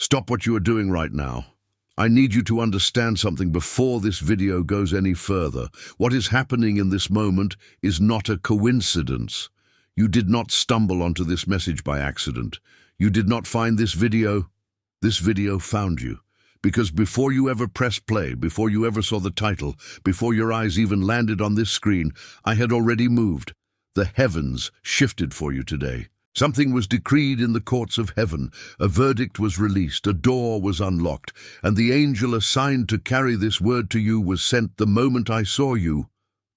Stop what you are doing right now. I need you to understand something before this video goes any further. What is happening in this moment is not a coincidence. You did not stumble onto this message by accident. You did not find this video. This video found you. Because before you ever pressed play, before you ever saw the title, before your eyes even landed on this screen, I had already moved. The heavens shifted for you today. Something was decreed in the courts of heaven, a verdict was released, a door was unlocked, and the angel assigned to carry this word to you was sent the moment I saw you.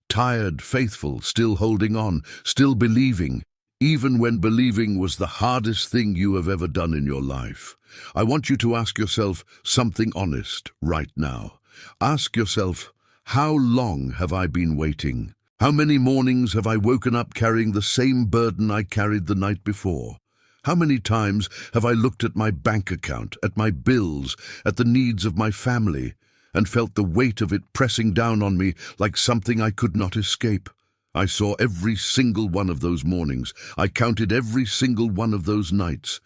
Tired, faithful, still holding on, still believing, even when believing was the hardest thing you have ever done in your life. I want you to ask yourself something honest right now. Ask yourself, how long have I been waiting? How many mornings have I woken up carrying the same burden I carried the night before? How many times have I looked at my bank account, at my bills, at the needs of my family, and felt the weight of it pressing down on me like something I could not escape? I saw every single one of those mornings. I counted every single one of those nights.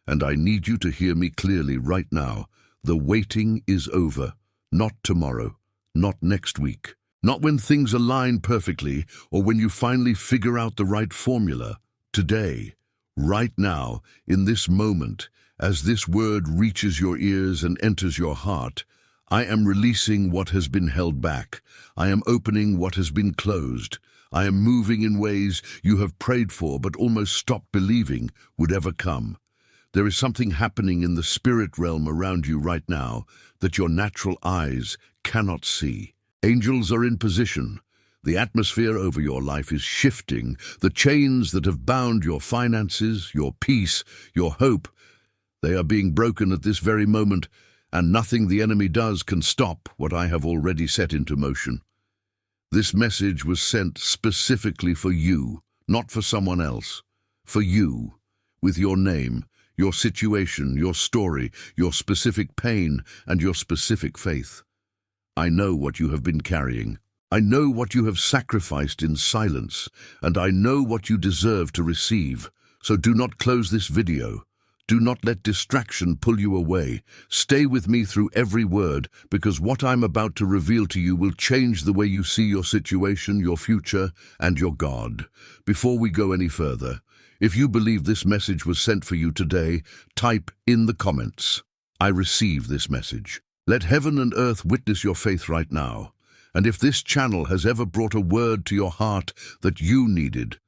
And I need you to hear me clearly right now. The waiting is over. Not tomorrow, not next week. Not when things align perfectly or when you finally figure out the right formula. Today, right now, in this moment, as this word reaches your ears and enters your heart, I am releasing what has been held back. I am opening what has been closed. I am moving in ways you have prayed for but almost stopped believing would ever come. There is something happening in the spirit realm around you right now that your natural eyes cannot see. Angels are in position. The atmosphere over your life is shifting. The chains that have bound your finances, your peace, your hope, they are being broken at this very moment, and nothing the enemy does can stop what I have already set into motion. This message was sent specifically for you, not for someone else. For you, with your name, your situation, your story, your specific pain, and your specific faith. I know what you have been carrying. I know what you have sacrificed in silence, and I know what you deserve to receive. So do not close this video. Do not let distraction pull you away. Stay with me through every word, because what I'm about to reveal to you will change the way you see your situation, your future, and your God. Before we go any further, if you believe this message was sent for you today, type in the comments, I receive this message. Let heaven and earth witness your faith right now. And if this channel has ever brought a word to your heart that you needed,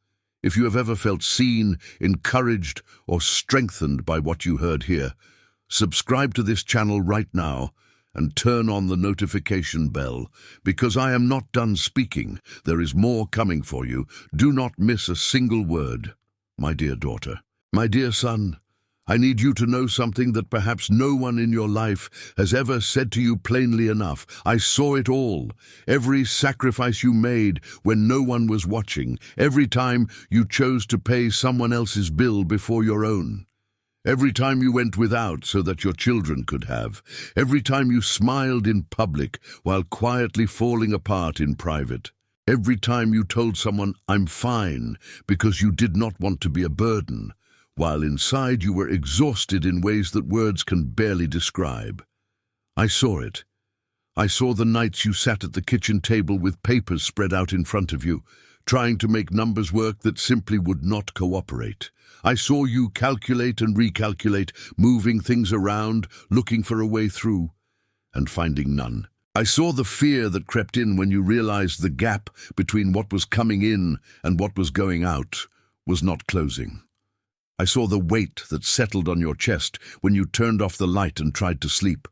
if you have ever felt seen, encouraged, or strengthened by what you heard here, subscribe to this channel right now and turn on the notification bell, because I am not done speaking. There is more coming for you. Do not miss a single word. My dear daughter, my dear son, I need you to know something that perhaps no one in your life has ever said to you plainly enough. I saw it all. Every sacrifice you made when no one was watching. Every time you chose to pay someone else's bill before your own. Every time you went without so that your children could have. Every time you smiled in public while quietly falling apart in private. Every time you told someone, I'm fine, because you did not want to be a burden, while inside you were exhausted in ways that words can barely describe. I saw it. I saw the nights you sat at the kitchen table with papers spread out in front of you, trying to make numbers work that simply would not cooperate. I saw you calculate and recalculate, moving things around, looking for a way through, and finding none. I saw the fear that crept in when you realized the gap between what was coming in and what was going out was not closing. I saw the weight that settled on your chest when you turned off the light and tried to sleep.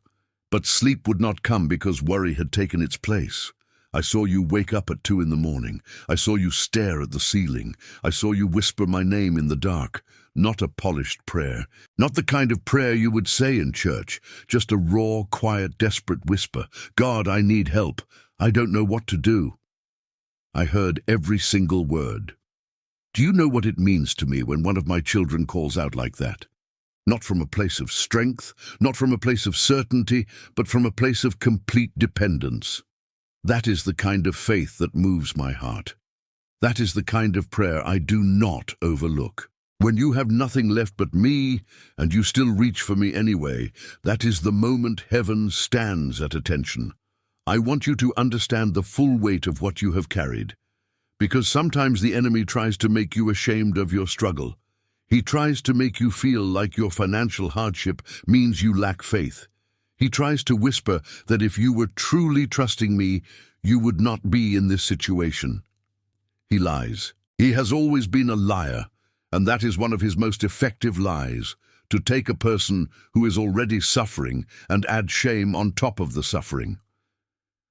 But sleep would not come because worry had taken its place. I saw you wake up at 2 in the morning. I saw you stare at the ceiling. I saw you whisper my name in the dark. Not a polished prayer. Not the kind of prayer you would say in church. Just a raw, quiet, desperate whisper. God, I need help. I don't know what to do. I heard every single word. Do you know what it means to me when one of my children calls out like that? Not from a place of strength, not from a place of certainty, but from a place of complete dependence. That is the kind of faith that moves my heart. That is the kind of prayer I do not overlook. When you have nothing left but me, and you still reach for me anyway, that is the moment heaven stands at attention. I want you to understand the full weight of what you have carried. Because sometimes the enemy tries to make you ashamed of your struggle. He tries to make you feel like your financial hardship means you lack faith. He tries to whisper that if you were truly trusting me, you would not be in this situation. He lies. He has always been a liar, and that is one of his most effective lies, to take a person who is already suffering and add shame on top of the suffering.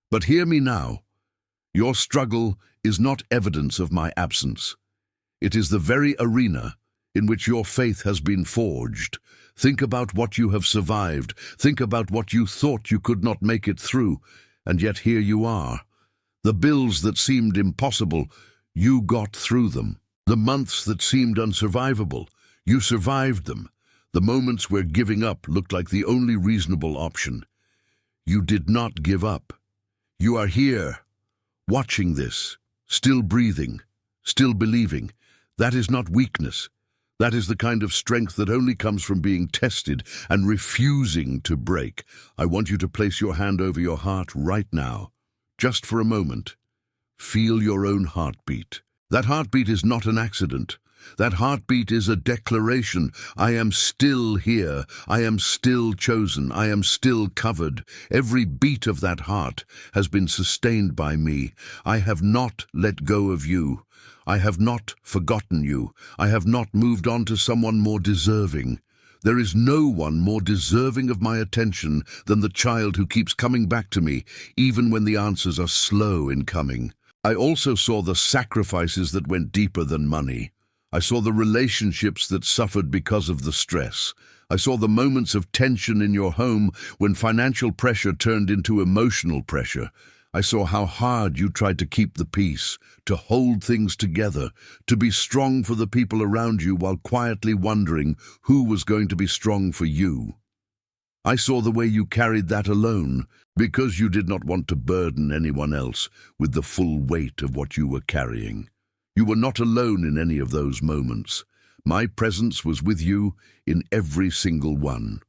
But hear me now. Your struggle is not evidence of my absence. It is the very arena in which your faith has been forged. Think about what you have survived. Think about what you thought you could not make it through, and yet here you are. The bills that seemed impossible, you got through them. The months that seemed unsurvivable, you survived them. The moments where giving up looked like the only reasonable option. You did not give up. You are here, watching this, still breathing, still believing. That is not weakness. That is the kind of strength that only comes from being tested and refusing to break. I want you to place your hand over your heart right now, just for a moment. Feel your own heartbeat. That heartbeat is not an accident. That heartbeat is a declaration. I am still here. I am still chosen. I am still covered. Every beat of that heart has been sustained by me. I have not let go of you. I have not forgotten you. I have not moved on to someone more deserving. There is no one more deserving of my attention than the child who keeps coming back to me, even when the answers are slow in coming. I also saw the sacrifices that went deeper than money. I saw the relationships that suffered because of the stress. I saw the moments of tension in your home when financial pressure turned into emotional pressure. I saw how hard you tried to keep the peace, to hold things together, to be strong for the people around you while quietly wondering who was going to be strong for you. I saw the way you carried that alone, because you did not want to burden anyone else with the full weight of what you were carrying. You were not alone in any of those moments. My presence was with you in every single one.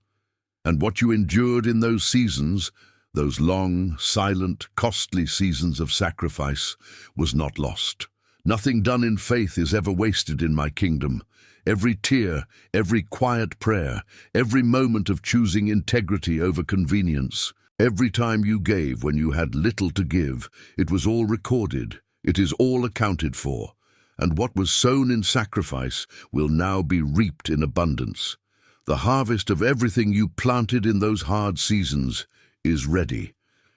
And what you endured in those seasons, those long, silent, costly seasons of sacrifice, was not lost. Nothing done in faith is ever wasted in my kingdom. Every tear, every quiet prayer, every moment of choosing integrity over convenience, every time you gave when you had little to give, it was all recorded. It is all accounted for. And what was sown in sacrifice will now be reaped in abundance. The harvest of everything you planted in those hard seasons is ready.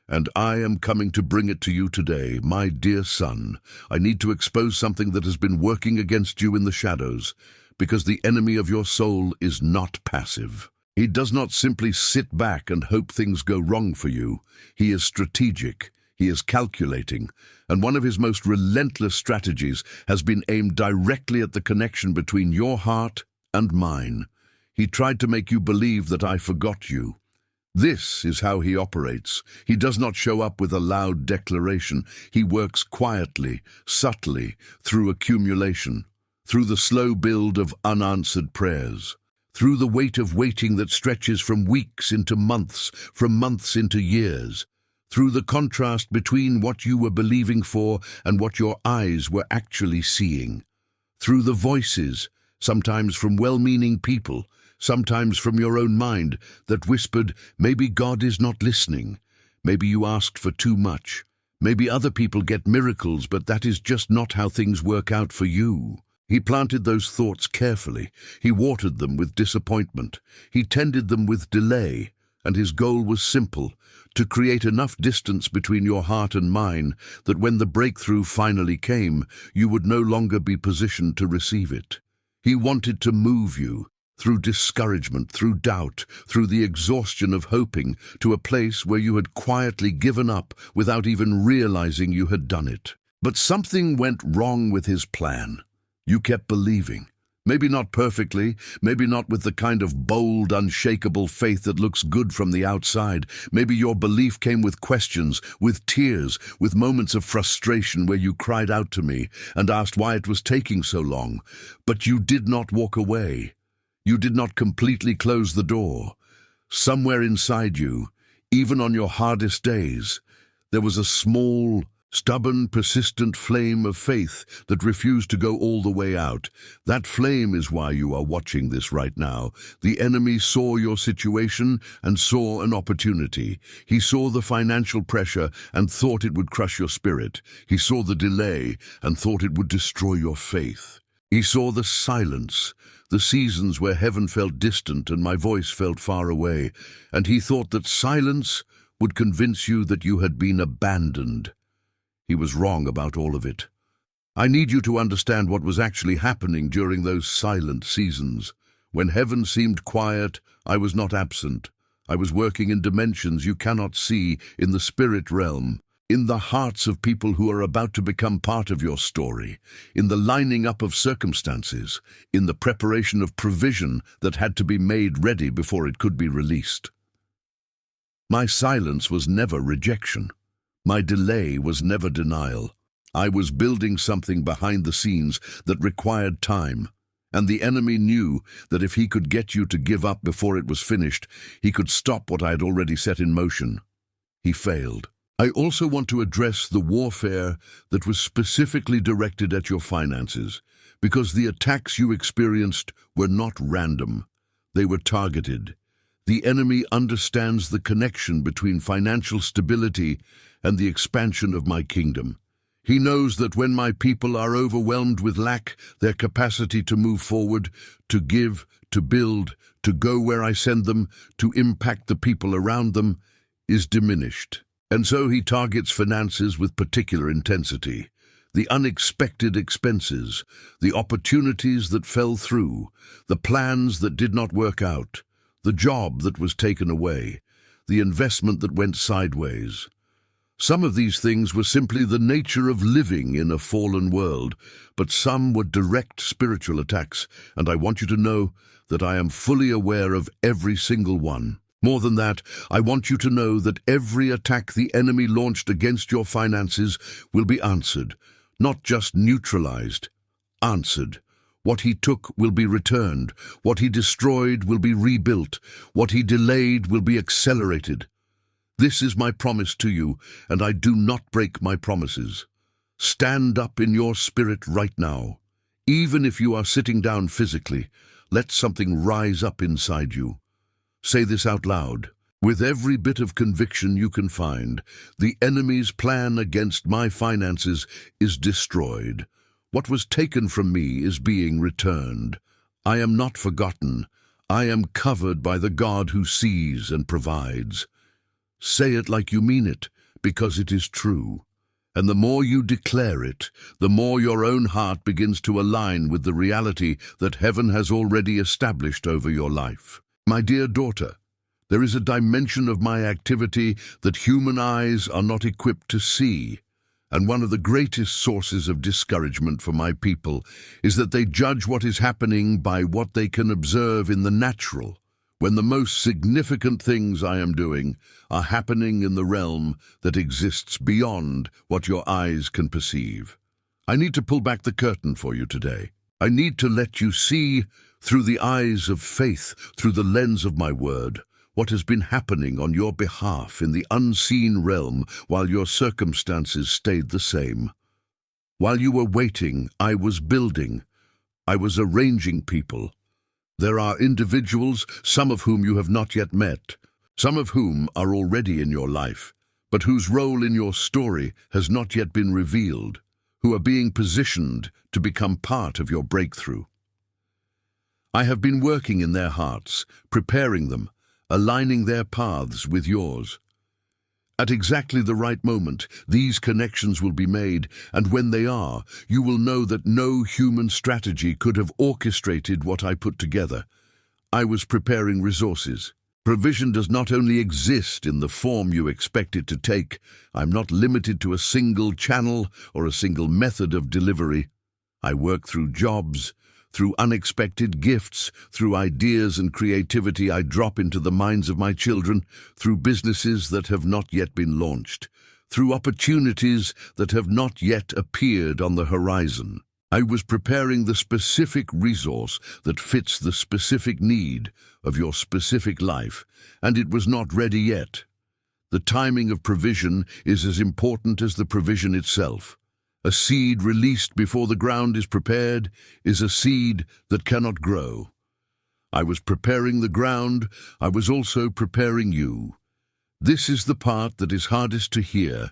And I am coming to bring it to you today, my dear son. I need to expose something that has been working against you in the shadows, because the enemy of your soul is not passive. He does not simply sit back and hope things go wrong for you. He is strategic. He is calculating, and one of his most relentless strategies has been aimed directly at the connection between your heart and mine. He tried to make you believe that I forgot you. This is how he operates. He does not show up with a loud declaration. He works quietly, subtly, through accumulation, through the slow build of unanswered prayers, through the weight of waiting that stretches from weeks into months, from months into years, through the contrast between what you were believing for and what your eyes were actually seeing, through the voices, sometimes from well-meaning people, sometimes from your own mind, that whispered, maybe God is not listening, maybe you asked for too much, maybe other people get miracles, but that is just not how things work out for you. He planted those thoughts carefully. He watered them with disappointment. He tended them with delay, and his goal was simple: to create enough distance between your heart and mine that when the breakthrough finally came, you would no longer be positioned to receive it. He wanted to move you through discouragement, through doubt, through the exhaustion of hoping, to a place where you had quietly given up without even realizing you had done it. But something went wrong with his plan. You kept believing. Maybe not perfectly, maybe not with the kind of bold, unshakable faith that looks good from the outside. Maybe your belief came with questions, with tears, with moments of frustration where you cried out to me and asked why it was taking so long. But you did not walk away. You did not completely close the door. Somewhere inside you, even on your hardest days, there was a small, stubborn, persistent flame of faith that refused to go all the way out. That flame is why you are watching this right now. The enemy saw your situation and saw an opportunity. He saw the financial pressure and thought it would crush your spirit. He saw the delay and thought it would destroy your faith. He saw the silence, the seasons where heaven felt distant and my voice felt far away, and he thought that silence would convince you that you had been abandoned. He was wrong about all of it. I need you to understand what was actually happening during those silent seasons. When heaven seemed quiet, I was not absent. I was working in dimensions you cannot see, in the spirit realm, in the hearts of people who are about to become part of your story, in the lining up of circumstances, in the preparation of provision that had to be made ready before it could be released. My silence was never rejection. My delay was never denial. I was building something behind the scenes that required time, and the enemy knew that if he could get you to give up before it was finished, he could stop what I had already set in motion. He failed. I also want to address the warfare that was specifically directed at your finances, because the attacks you experienced were not random. They were targeted. The enemy understands the connection between financial stability and the expansion of my kingdom. He knows that when my people are overwhelmed with lack, their capacity to move forward, to give, to build, to go where I send them, to impact the people around them, is diminished. And so he targets finances with particular intensity. The unexpected expenses, the opportunities that fell through, the plans that did not work out, the job that was taken away, the investment that went sideways. Some of these things were simply the nature of living in a fallen world, but some were direct spiritual attacks, and I want you to know that I am fully aware of every single one. More than that, I want you to know that every attack the enemy launched against your finances will be answered, not just neutralized, answered. What he took will be returned. What he destroyed will be rebuilt. What he delayed will be accelerated. This is my promise to you, and I do not break my promises. Stand up in your spirit right now. Even if you are sitting down physically, let something rise up inside you. Say this out loud. With every bit of conviction you can find, the enemy's plan against my finances is destroyed. What was taken from me is being returned. I am not forgotten. I am covered by the God who sees and provides. Say it like you mean it, because it is true. And the more you declare it, the more your own heart begins to align with the reality that heaven has already established over your life. My dear daughter, there is a dimension of my activity that human eyes are not equipped to see. And one of the greatest sources of discouragement for my people is that they judge what is happening by what they can observe in the natural, when the most significant things I am doing are happening in the realm that exists beyond what your eyes can perceive. I need to pull back the curtain for you today. I need to let you see through the eyes of faith, through the lens of my word, what has been happening on your behalf in the unseen realm while your circumstances stayed the same. While you were waiting, I was building. I was arranging people. There are individuals, some of whom you have not yet met, some of whom are already in your life, but whose role in your story has not yet been revealed, who are being positioned to become part of your breakthrough. I have been working in their hearts, preparing them, aligning their paths with yours. At exactly the right moment, these connections will be made, and when they are, you will know that no human strategy could have orchestrated what I put together. I was preparing resources. Provision does not only exist in the form you expect it to take. I'm not limited to a single channel or a single method of delivery. I work through jobs, through unexpected gifts, through ideas and creativity I drop into the minds of my children, through businesses that have not yet been launched, through opportunities that have not yet appeared on the horizon. I was preparing the specific resource that fits the specific need of your specific life, and it was not ready yet. The timing of provision is as important as the provision itself. A seed released before the ground is prepared is a seed that cannot grow. I was preparing the ground, I was also preparing you. This is the part that is hardest to hear,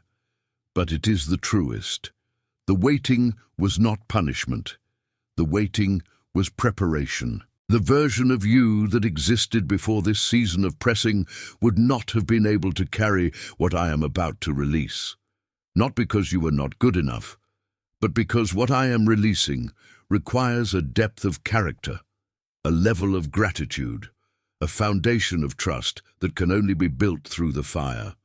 but it is the truest. The waiting was not punishment. The waiting was preparation. The version of you that existed before this season of pressing would not have been able to carry what I am about to release. Not because you were not good enough, but because what I am releasing requires a depth of character, a level of gratitude, a foundation of trust that can only be built through the fire.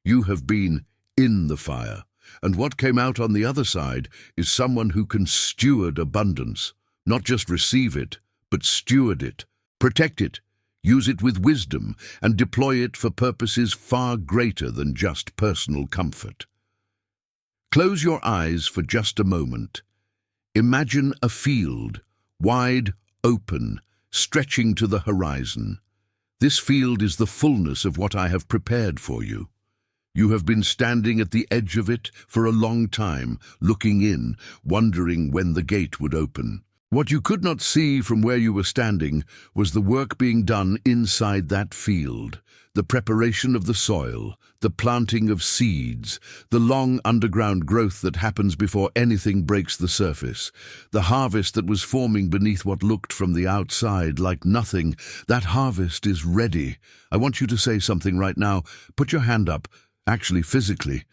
You have been in the fire, and what came out on the other side is someone who can steward abundance, not just receive it, but steward it, protect it, use it with wisdom, and deploy it for purposes far greater than just personal comfort. Close your eyes for just a moment. Imagine a field, wide open, stretching to the horizon. This field is the fullness of what I have prepared for you. You have been standing at the edge of it for a long time, looking in, wondering when the gate would open. What you could not see from where you were standing was the work being done inside that field, the preparation of the soil, the planting of seeds, the long underground growth that happens before anything breaks the surface, the harvest that was forming beneath what looked from the outside like nothing. That harvest is ready. I want you to say something right now. Put your hand up, actually physically.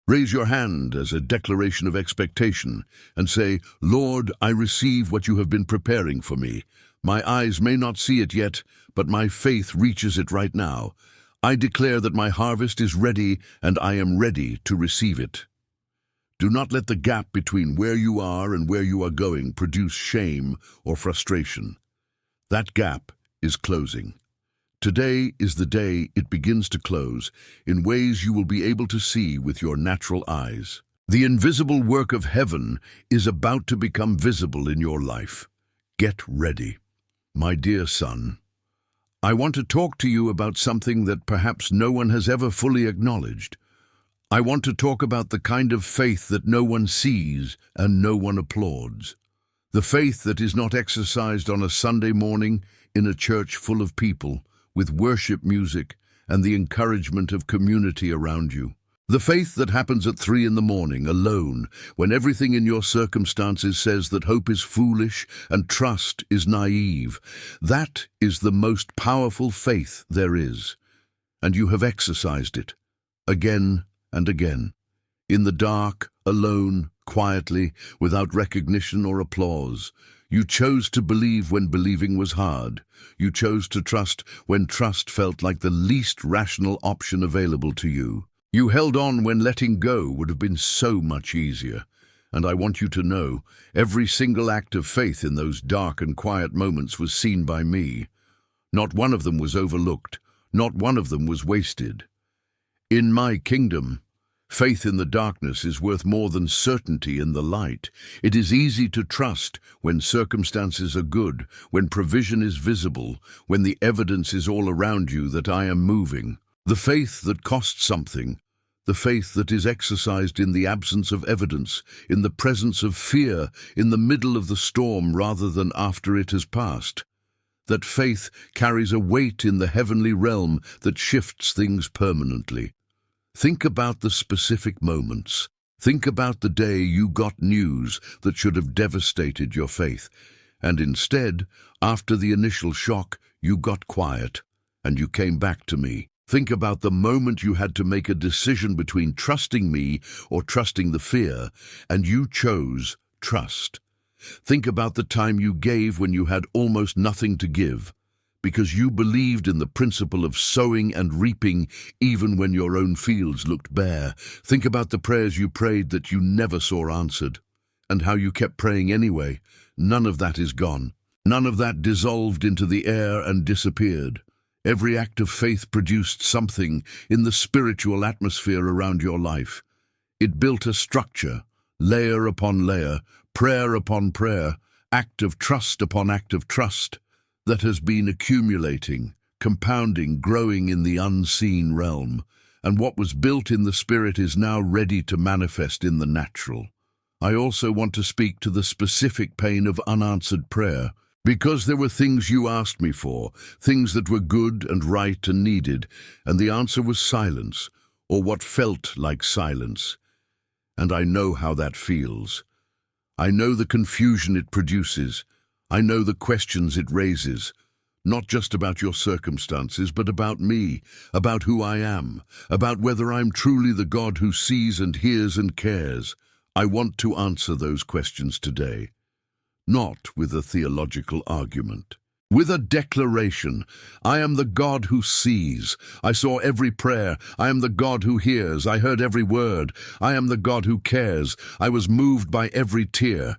Raise your hand as a declaration of expectation and say, Lord, I receive what you have been preparing for me. My eyes may not see it yet, but my faith reaches it right now. I declare that my harvest is ready and I am ready to receive it. Do not let the gap between where you are and where you are going produce shame or frustration. That gap is closing. Today is the day it begins to close in ways you will be able to see with your natural eyes. The invisible work of heaven is about to become visible in your life. Get ready. My dear son, I want to talk to you about something that perhaps no one has ever fully acknowledged. I want to talk about the kind of faith that no one sees and no one applauds. The faith that is not exercised on a Sunday morning in a church full of people, with worship music and the encouragement of community around you. The faith that happens at 3 in the morning, alone, when everything in your circumstances says that hope is foolish and trust is naive. That is the most powerful faith there is, and you have exercised it, again and again, in the dark, alone, quietly, without recognition or applause. You chose to believe when believing was hard. You chose to trust when trust felt like the least rational option available to you. You held on when letting go would have been so much easier. And I want you to know, every single act of faith in those dark and quiet moments was seen by me. Not one of them was overlooked. Not one of them was wasted. In my kingdom, faith in the darkness is worth more than certainty in the light. It is easy to trust when circumstances are good, when provision is visible, when the evidence is all around you that I am moving. The faith that costs something, the faith that is exercised in the absence of evidence, in the presence of fear, in the middle of the storm rather than after it has passed. That faith carries a weight in the heavenly realm that shifts things permanently. Think about the specific moments. Think about the day you got news that should have devastated your faith, and instead, after the initial shock, you got quiet, and you came back to me. Think about the moment you had to make a decision between trusting me or trusting the fear, and you chose trust. Think about the time you gave when you had almost nothing to give, because you believed in the principle of sowing and reaping even when your own fields looked bare. Think about the prayers you prayed that you never saw answered. and how you kept praying anyway, none of that is gone. None of that dissolved into the air and disappeared. Every act of faith produced something in the spiritual atmosphere around your life. It built a structure, layer upon layer, prayer upon prayer, act of trust upon act of trust, that has been accumulating, compounding, growing in the unseen realm. And what was built in the spirit is now ready to manifest in the natural. I also want to speak to the specific pain of unanswered prayer, because there were things you asked me for, things that were good and right and needed, and the answer was silence, or what felt like silence. And I know how that feels. I know the confusion it produces. I know the questions it raises, not just about your circumstances, but about me, about who I am, about whether I'm truly the God who sees and hears and cares. I want to answer those questions today. Not with a theological argument. With a declaration. I am the God who sees. I saw every prayer. I am the God who hears. I heard every word. I am the God who cares. I was moved by every tear.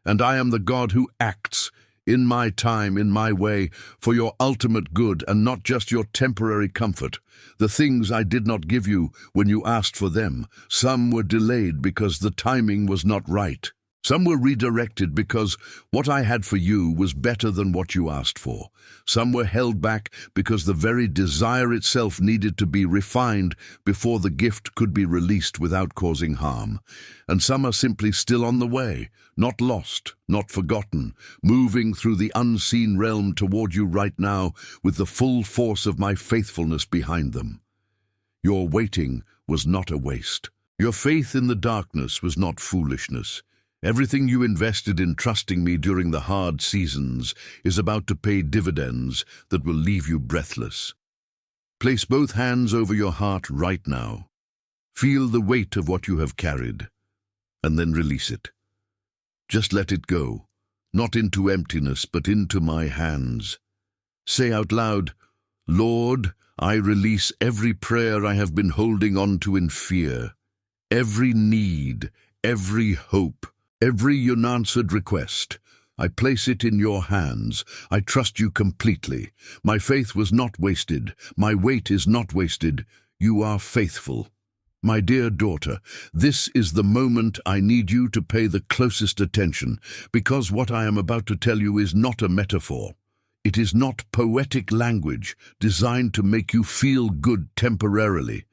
And I am the God who acts, in my time, in my way, for your ultimate good and not just your temporary comfort. The things I did not give you when you asked for them, some were delayed because the timing was not right. Some were redirected because what I had for you was better than what you asked for. Some were held back because the very desire itself needed to be refined before the gift could be released without causing harm. And some are simply still on the way, not lost, not forgotten, moving through the unseen realm toward you right now with the full force of my faithfulness behind them. Your waiting was not a waste. Your faith in the darkness was not foolishness. Everything you invested in trusting me during the hard seasons is about to pay dividends that will leave you breathless. Place both hands over your heart right now. Feel the weight of what you have carried, and then release it. Just let it go, not into emptiness, but into my hands. Say out loud, Lord, I release every prayer I have been holding on to in fear, every need, every hope, every unanswered request. I place it in your hands. I trust you completely. My faith was not wasted. My wait is not wasted. You are faithful. My dear daughter, this is the moment I need you to pay the closest attention, because what I am about to tell you is not a metaphor. It is not poetic language designed to make you feel good temporarily.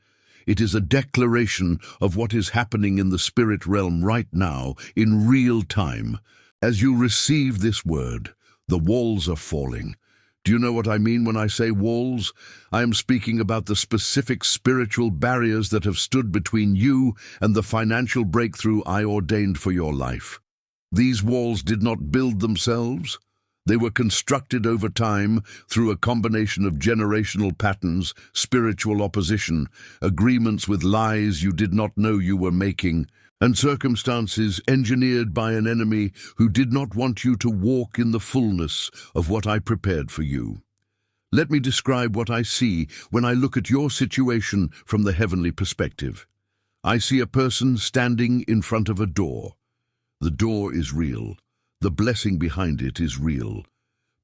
It is a declaration of what is happening in the spirit realm right now, in real time. As you receive this word, the walls are falling. Do you know what I mean when I say walls? I am speaking about the specific spiritual barriers that have stood between you and the financial breakthrough I ordained for your life. These walls did not build themselves. They were constructed over time through a combination of generational patterns, spiritual opposition, agreements with lies you did not know you were making, and circumstances engineered by an enemy who did not want you to walk in the fullness of what I prepared for you. Let me describe what I see when I look at your situation from the heavenly perspective. I see a person standing in front of a door. The door is real. The blessing behind it is real.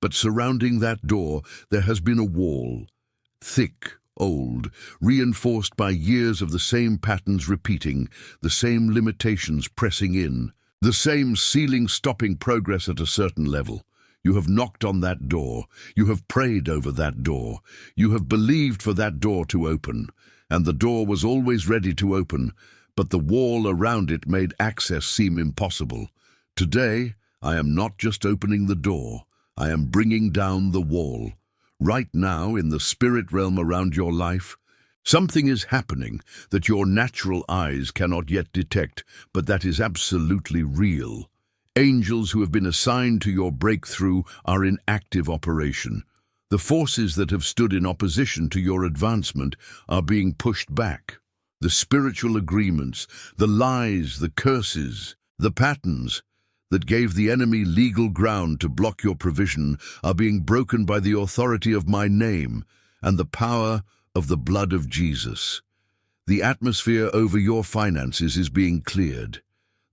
But surrounding that door, there has been a wall, thick, old, reinforced by years of the same patterns repeating, the same limitations pressing in, the same ceiling stopping progress at a certain level. You have knocked on that door. You have prayed over that door. You have believed for that door to open. And the door was always ready to open, but the wall around it made access seem impossible. Today, I am not just opening the door, I am bringing down the wall. Right now, in the spirit realm around your life, something is happening that your natural eyes cannot yet detect, but that is absolutely real. Angels who have been assigned to your breakthrough are in active operation. The forces that have stood in opposition to your advancement are being pushed back. The spiritual agreements, the lies, the curses, the patterns that gave the enemy legal ground to block your provision are being broken by the authority of my name and the power of the blood of Jesus. The atmosphere over your finances is being cleared.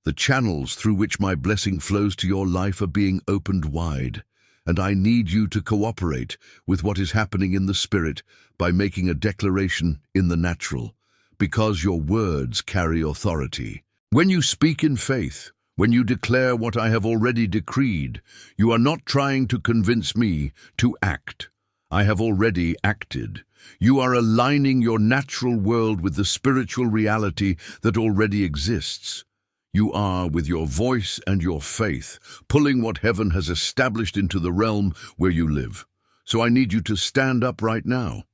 The channels through which my blessing flows to your life are being opened wide, and I need you to cooperate with what is happening in the Spirit by making a declaration in the natural, because your words carry authority. When you speak in faith, when you declare what I have already decreed, you are not trying to convince me to act. I have already acted. You are aligning your natural world with the spiritual reality that already exists. You are, with your voice and your faith, pulling what heaven has established into the realm where you live. So I need you to stand up right now.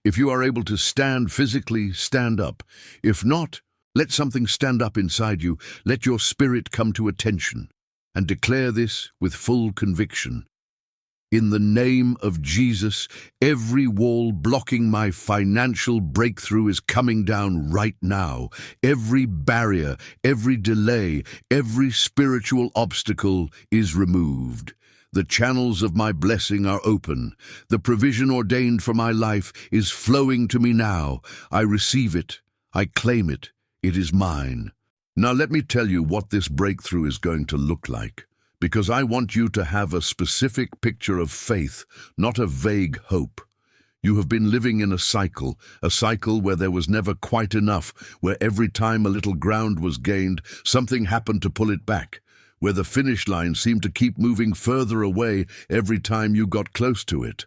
If you are able to stand physically, stand up. If not, let something stand up inside you. Let your spirit come to attention and declare this with full conviction. In the name of Jesus, every wall blocking my financial breakthrough is coming down right now. Every barrier, every delay, every spiritual obstacle is removed. The channels of my blessing are open. The provision ordained for my life is flowing to me now. I receive it. I claim it. It is mine. Now let me tell you what this breakthrough is going to look like, because I want you to have a specific picture of faith, not a vague hope. You have been living in a cycle where there was never quite enough, where every time a little ground was gained, something happened to pull it back, where the finish line seemed to keep moving further away every time you got close to it.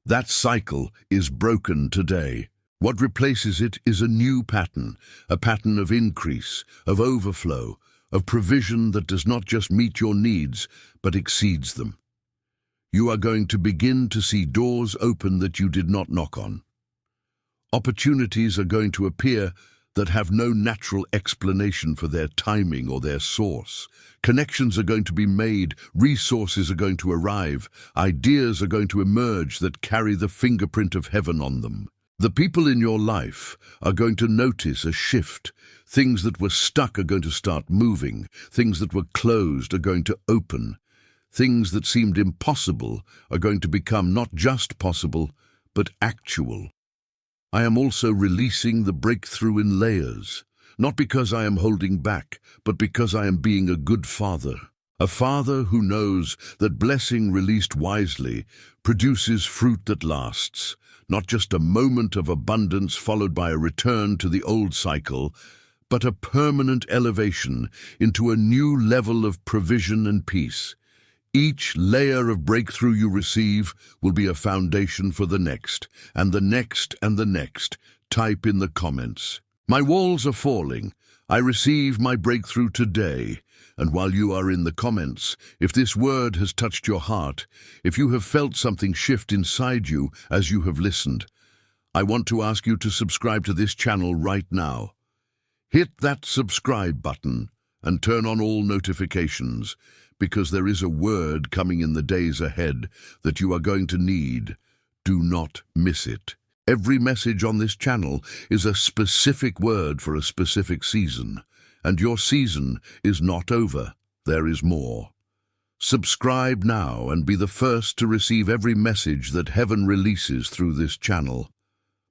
That cycle is broken today. What replaces it is a new pattern, a pattern of increase, of overflow, of provision that does not just meet your needs, but exceeds them. You are going to begin to see doors open that you did not knock on. Opportunities are going to appear that have no natural explanation for their timing or their source. Connections are going to be made, resources are going to arrive, ideas are going to emerge that carry the fingerprint of heaven on them. The people in your life are going to notice a shift. Things that were stuck are going to start moving. Things that were closed are going to open. Things that seemed impossible are going to become not just possible, but actual. I am also releasing the breakthrough in layers, not because I am holding back, but because I am being a good father. A father who knows that blessing released wisely produces fruit that lasts, not just a moment of abundance followed by a return to the old cycle, but a permanent elevation into a new level of provision and peace. Each layer of breakthrough you receive will be a foundation for the next, and the next, and the next. Type in the comments. My walls are falling. I receive my breakthrough today. And while you are in the comments, if this word has touched your heart, if you have felt something shift inside you as you have listened, I want to ask you to subscribe to this channel right now. Hit that subscribe button and turn on all notifications, because there is a word coming in the days ahead that you are going to need. Do not miss it. Every message on this channel is a specific word for a specific season. And your season is not over. There is more. Subscribe now and be the first to receive every message that heaven releases through this channel.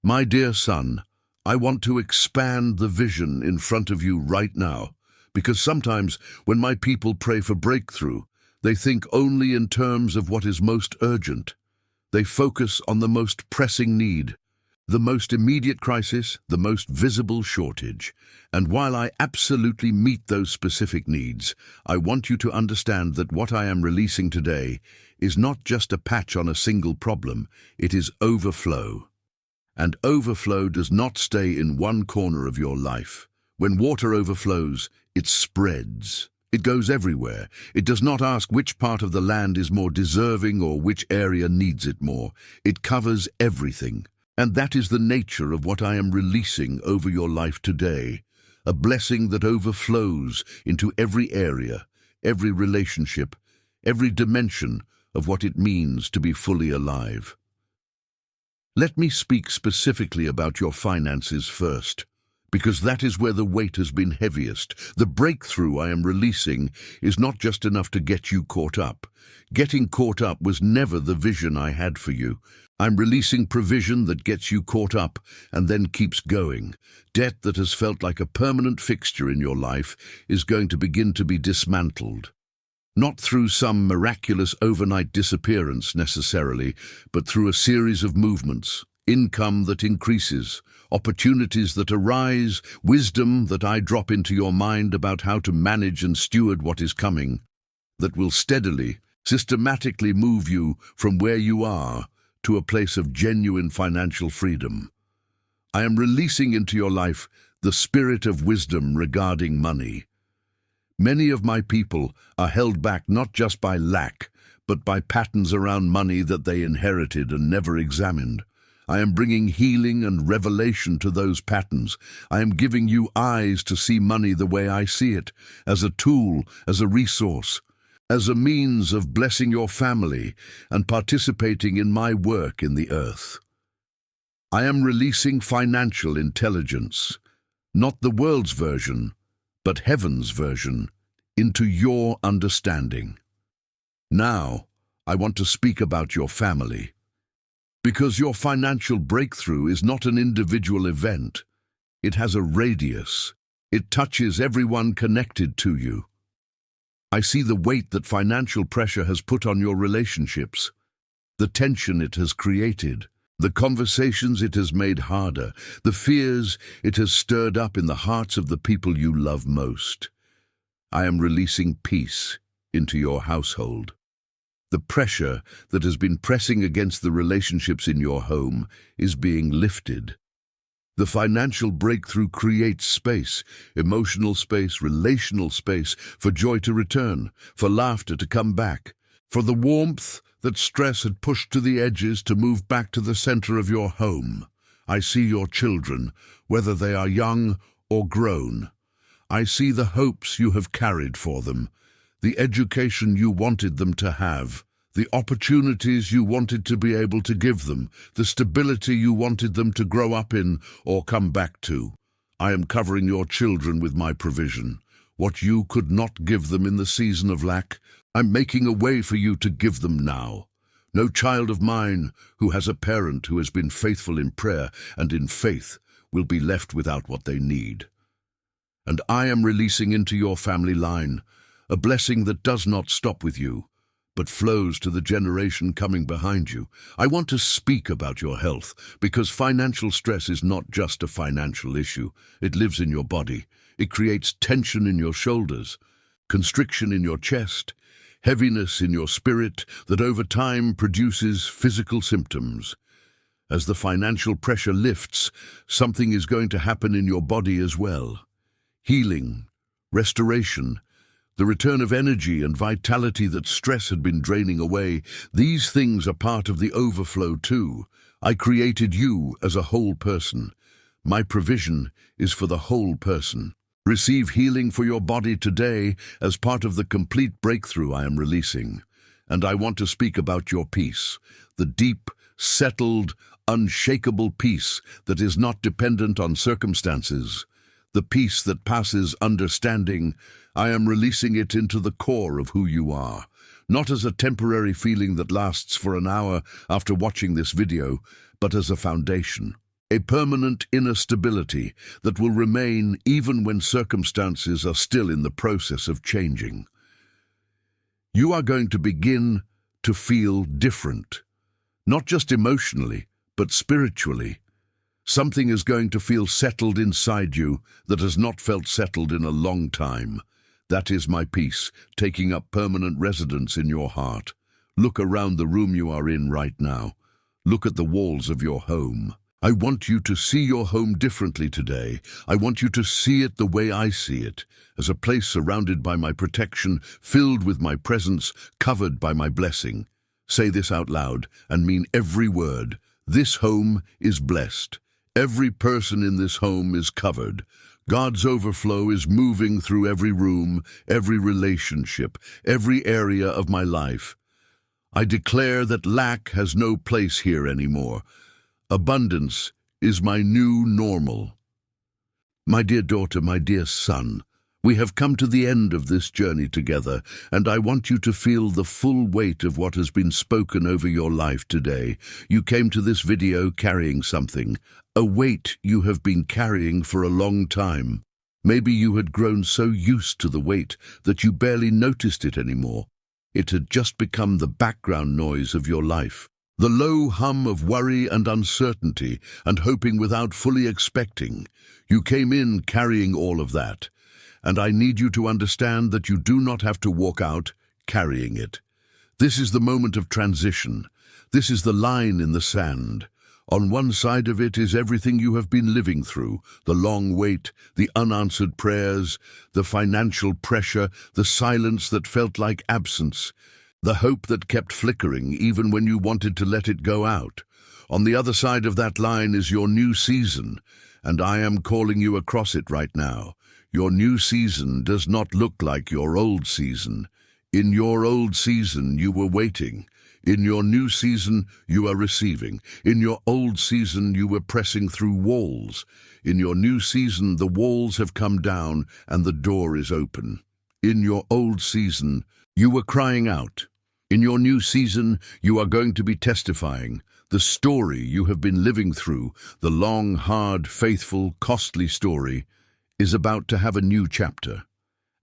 My dear son, I want to expand the vision in front of you right now, because sometimes when my people pray for breakthrough, they think only in terms of what is most urgent. They focus on the most pressing need, the most immediate crisis, the most visible shortage. And while I absolutely meet those specific needs, I want you to understand that what I am releasing today is not just a patch on a single problem, it is overflow. And overflow does not stay in one corner of your life. When water overflows, it spreads. It goes everywhere. It does not ask which part of the land is more deserving or which area needs it more. It covers everything. And that is the nature of what I am releasing over your life today, a blessing that overflows into every area, every relationship, every dimension of what it means to be fully alive. Let me speak specifically about your finances first. because that is where the weight has been heaviest. The breakthrough I am releasing is not just enough to get you caught up. Getting caught up was never the vision I had for you. I'm releasing provision that gets you caught up and then keeps going. Debt that has felt like a permanent fixture in your life is going to begin to be dismantled. Not through some miraculous overnight disappearance necessarily, but through a series of movements. Income that increases, opportunities that arise, wisdom that I drop into your mind about how to manage and steward what is coming, that will steadily, systematically move you from where you are to a place of genuine financial freedom. I am releasing into your life the spirit of wisdom regarding money. Many of my people are held back not just by lack, but by patterns around money that they inherited and never examined. I am bringing healing and revelation to those patterns. I am giving you eyes to see money the way I see it, as a tool, as a resource, as a means of blessing your family and participating in my work in the earth. I am releasing financial intelligence, not the world's version, but heaven's version, into your understanding. Now, I want to speak about your family. Because your financial breakthrough is not an individual event. It has a radius. It touches everyone connected to you. I see the weight that financial pressure has put on your relationships, the tension it has created, the conversations it has made harder, the fears it has stirred up in the hearts of the people you love most. I am releasing peace into your household. The pressure that has been pressing against the relationships in your home is being lifted. The financial breakthrough creates space, emotional space, relational space, for joy to return, for laughter to come back, for the warmth that stress had pushed to the edges to move back to the center of your home. I see your children, whether they are young or grown. I see the hopes you have carried for them, the education you wanted them to have, the opportunities you wanted to be able to give them, the stability you wanted them to grow up in or come back to. I am covering your children with my provision. What you could not give them in the season of lack, I'm making a way for you to give them now. No child of mine who has a parent who has been faithful in prayer and in faith will be left without what they need. And I am releasing into your family line a blessing that does not stop with you, but flows to the generation coming behind you. I want to speak about your health, because financial stress is not just a financial issue. It lives in your body. It creates tension in your shoulders, constriction in your chest, heaviness in your spirit that over time produces physical symptoms. As the financial pressure lifts, something is going to happen in your body as well. Healing, restoration, the return of energy and vitality that stress had been draining away. These things are part of the overflow too. I created you as a whole person. My provision is for the whole person. Receive healing for your body today as part of the complete breakthrough I am releasing. And I want to speak about your peace, the deep, settled, unshakable peace that is not dependent on circumstances. The peace that passes understanding. I am releasing it into the core of who you are, not as a temporary feeling that lasts for an hour after watching this video, but as a foundation, a permanent inner stability that will remain even when circumstances are still in the process of changing. You are going to begin to feel different, not just emotionally, but spiritually. Something is going to feel settled inside you that has not felt settled in a long time. That is my peace, taking up permanent residence in your heart. Look around the room you are in right now. Look at the walls of your home. I want you to see your home differently today. I want you to see it the way I see it, as a place surrounded by my protection, filled with my presence, covered by my blessing. Say this out loud and mean every word. This home is blessed. Every person in this home is covered. God's overflow is moving through every room, every relationship, every area of my life. I declare that lack has no place here anymore. Abundance is my new normal. My dear daughter, my dear son, we have come to the end of this journey together, and I want you to feel the full weight of what has been spoken over your life today. You came to this video carrying something, a weight you have been carrying for a long time. Maybe you had grown so used to the weight that you barely noticed it anymore. It had just become the background noise of your life. The low hum of worry and uncertainty and hoping without fully expecting. You came in carrying all of that. And I need you to understand that you do not have to walk out carrying it. This is the moment of transition. This is the line in the sand. On one side of it is everything you have been living through, the long wait, the unanswered prayers, the financial pressure, the silence that felt like absence, the hope that kept flickering even when you wanted to let it go out. On the other side of that line is your new season, and I am calling you across it right now. Your new season does not look like your old season. In your old season, you were waiting. In your new season, you are receiving. In your old season, you were pressing through walls. In your new season, the walls have come down and the door is open. In your old season, you were crying out. In your new season, you are going to be testifying. The story you have been living through, the long, hard, faithful, costly story, is about to have a new chapter.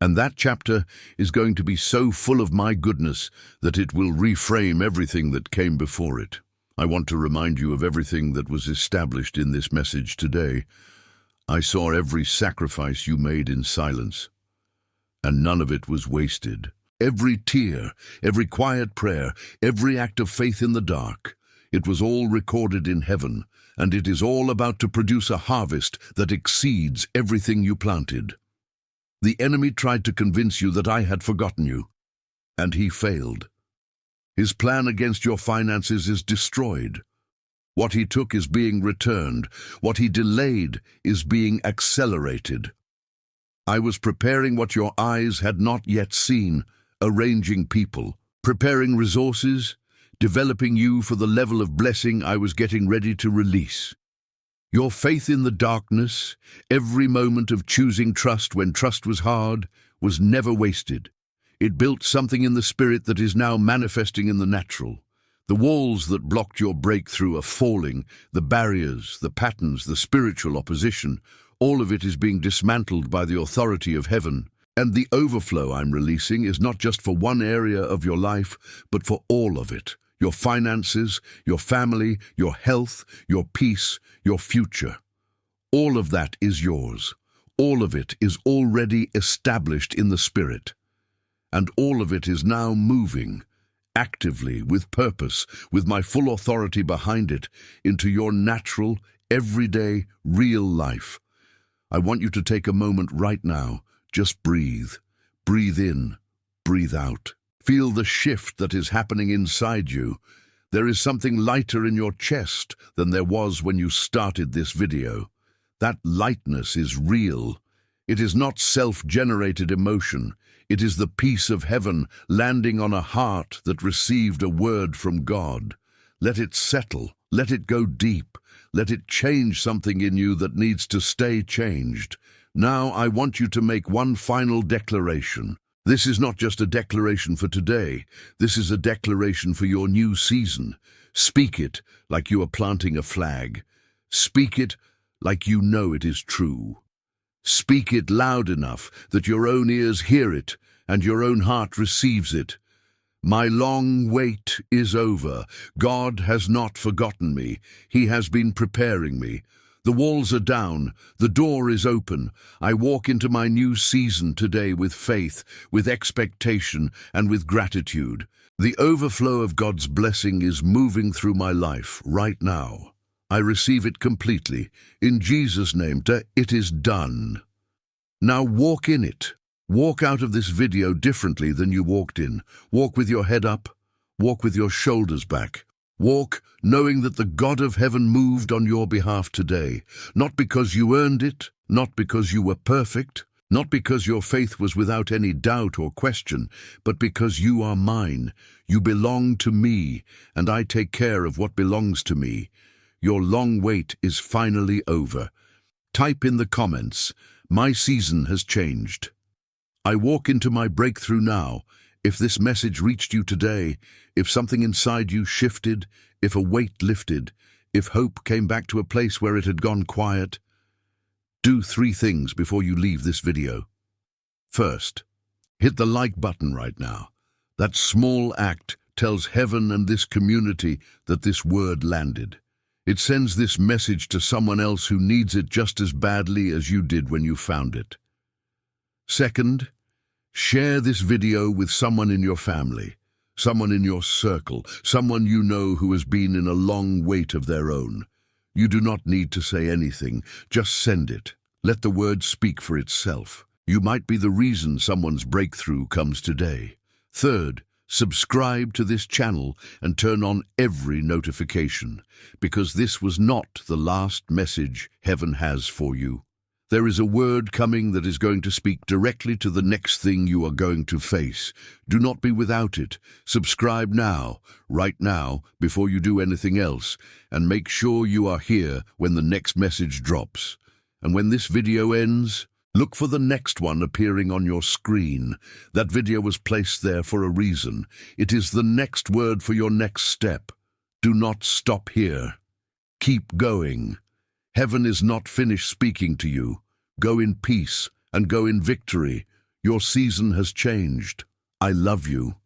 And that chapter is going to be so full of my goodness that it will reframe everything that came before it. I want to remind you of everything that was established in this message today. I saw every sacrifice you made in silence, and none of it was wasted. Every tear, every quiet prayer, every act of faith in the dark, it was all recorded in heaven, and it is all about to produce a harvest that exceeds everything you planted. The enemy tried to convince you that I had forgotten you, and he failed. His plan against your finances is destroyed. What he took is being returned. What he delayed is being accelerated. I was preparing what your eyes had not yet seen, arranging people, preparing resources, developing you for the level of blessing I was getting ready to release. Your faith in the darkness, every moment of choosing trust when trust was hard, was never wasted. It built something in the spirit that is now manifesting in the natural. The walls that blocked your breakthrough are falling, the barriers, the patterns, the spiritual opposition, all of it is being dismantled by the authority of heaven. And the overflow I'm releasing is not just for one area of your life, but for all of it. Your finances, your family, your health, your peace, your future. All of that is yours. All of it is already established in the Spirit. And all of it is now moving, actively, with purpose, with my full authority behind it, into your natural, everyday, real life. I want you to take a moment right now. Just breathe. Breathe in. Breathe out. Feel the shift that is happening inside you. There is something lighter in your chest than there was when you started this video. That lightness is real. It is not self-generated emotion. It is the peace of heaven landing on a heart that received a word from God. Let it settle. Let it go deep. Let it change something in you that needs to stay changed. Now I want you to make one final declaration. This is not just a declaration for today. This is a declaration for your new season. Speak it like you are planting a flag. Speak it like you know it is true. Speak it loud enough that your own ears hear it and your own heart receives it. My long wait is over. God has not forgotten me. He has been preparing me. The walls are down. The door is open. I walk into my new season today with faith, with expectation, and with gratitude. The overflow of God's blessing is moving through my life right now. I receive it completely. In Jesus' name, it is done. Now walk in it. Walk out of this video differently than you walked in. Walk with your head up. Walk with your shoulders back. Walk knowing that the God of heaven moved on your behalf today, not because you earned it, not because you were perfect, not because your faith was without any doubt or question, but because you are mine. You belong to me, and I take care of what belongs to me. Your long wait is finally over. Type in the comments, "My season has changed." I walk into my breakthrough now. If this message reached you today, if something inside you shifted, if a weight lifted, if hope came back to a place where it had gone quiet, do 3 things before you leave this video. First, hit the like button right now. That small act tells heaven and this community that this word landed. It sends this message to someone else who needs it just as badly as you did when you found it. Second, share this video with someone in your family, someone in your circle, someone you know who has been in a long wait of their own. You do not need to say anything, just send it. Let the word speak for itself. You might be the reason someone's breakthrough comes today. Third, subscribe to this channel and turn on every notification, because this was not the last message heaven has for you. There is a word coming that is going to speak directly to the next thing you are going to face. Do not be without it. Subscribe now, right now, before you do anything else, and make sure you are here when the next message drops. And when this video ends, look for the next one appearing on your screen. That video was placed there for a reason. It is the next word for your next step. Do not stop here. Keep going. Heaven is not finished speaking to you. Go in peace and go in victory. Your season has changed. I love you.